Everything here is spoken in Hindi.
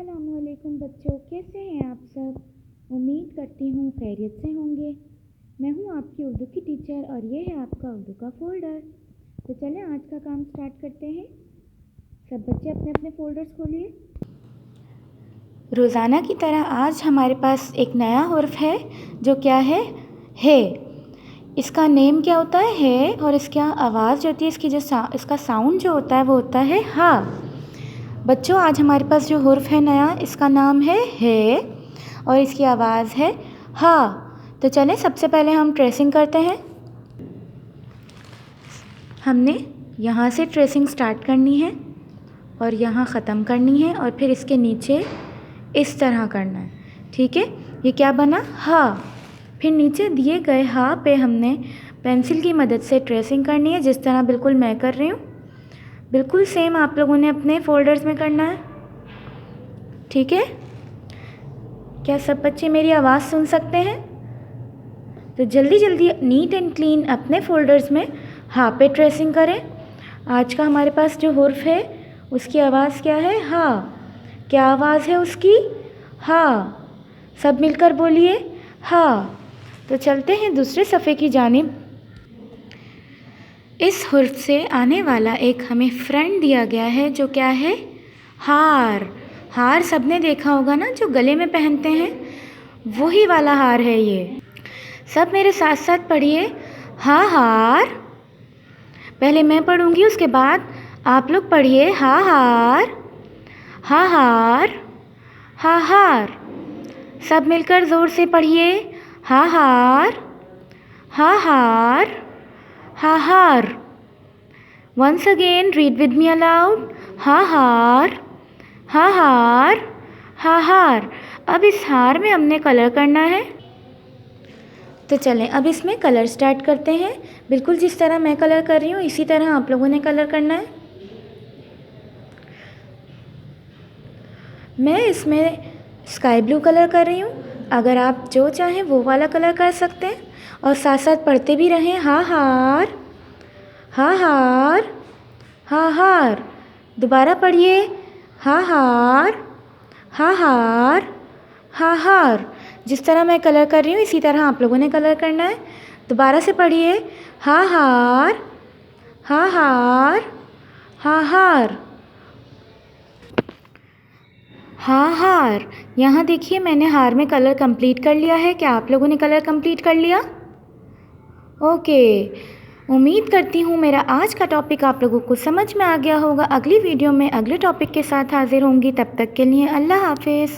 अस्सलामुअलैकुम बच्चों, कैसे हैं आप सब। उम्मीद करती हूँ खैरियत से होंगे। मैं हूँ आपकी उर्दू की टीचर और ये है आपका उर्दू का फ़ोल्डर। तो चलें आज का काम स्टार्ट करते हैं। सब बच्चे अपने अपने फ़ोल्डर्स खोलिए। रोज़ाना की तरह आज हमारे पास एक नया हुर्फ है जो क्या है इसका नेम क्या होता है और इसकी आवाज़ जो होती है, इसकी जो इसका साउंड जो होता है वो होता है हा। बच्चों आज हमारे पास जो हुर्फ है नया, इसका नाम है और इसकी आवाज़ है हा। तो चलें सबसे पहले हम ट्रेसिंग करते हैं। हमने यहाँ से ट्रेसिंग स्टार्ट करनी है और यहाँ ख़त्म करनी है और फिर इसके नीचे इस तरह करना है। ठीक है, ये क्या बना हा। फिर नीचे दिए गए हा पे हमने पेंसिल की मदद से ट्रेसिंग करनी है, जिस तरह बिल्कुल मैं कर रही हूँ। बिल्कुल सेम आप लोगों ने अपने फ़ोल्डर्स में करना है। ठीक है, क्या सब बच्चे मेरी आवाज़ सुन सकते हैं? तो जल्दी जल्दी नीट एंड क्लीन अपने फ़ोल्डर्स में हा पे ट्रेसिंग करें। आज का हमारे पास जो हुर्फ है उसकी आवाज़ क्या है हा। क्या आवाज़ है उसकी? हा। सब मिलकर बोलिए हा। तो चलते हैं दूसरे सफ़े की जानिब। इस हुर्फ से आने वाला एक हमें फ्रेंड दिया गया है जो क्या है हार। हार सबने देखा होगा ना, जो गले में पहनते हैं, वही वाला हार है ये। सब मेरे साथ साथ पढ़िए हा हार। पहले मैं पढ़ूंगी, उसके बाद आप लोग पढ़िए हा हार, हा हार, हा हार। सब मिलकर ज़ोर से पढ़िए हा हार, हा हार, हा हार। Once again read with me aloud हा हार, हा हार, हा हार। अब इस हार में हमने कलर करना है। तो चलें अब इसमें कलर स्टार्ट करते हैं। बिल्कुल जिस तरह मैं कलर कर रही हूँ इसी तरह आप लोगों ने कलर करना है। मैं इसमें स्काई ब्लू कलर कर रही हूँ। अगर आप जो चाहें वो वाला कलर कर सकते हैं और साथ साथ पढ़ते भी रहें हा हार, हा हार, हा हार। दोबारा पढ़िए हा हार, हा हार, हा हार। जिस तरह मैं कलर कर रही हूँ इसी तरह आप लोगों ने कलर करना है। दोबारा से पढ़िए हा हार, हा हार, हा हार, हा हार। यहाँ देखिए मैंने हार में कलर कंप्लीट कर लिया है। क्या आप लोगों ने कलर कंप्लीट कर लिया? ओके, उम्मीद करती हूँ मेरा आज का टॉपिक आप लोगों को समझ में आ गया होगा। अगली वीडियो में अगले टॉपिक के साथ हाजिर होंगी। तब तक के लिए अल्लाह हाफिज़।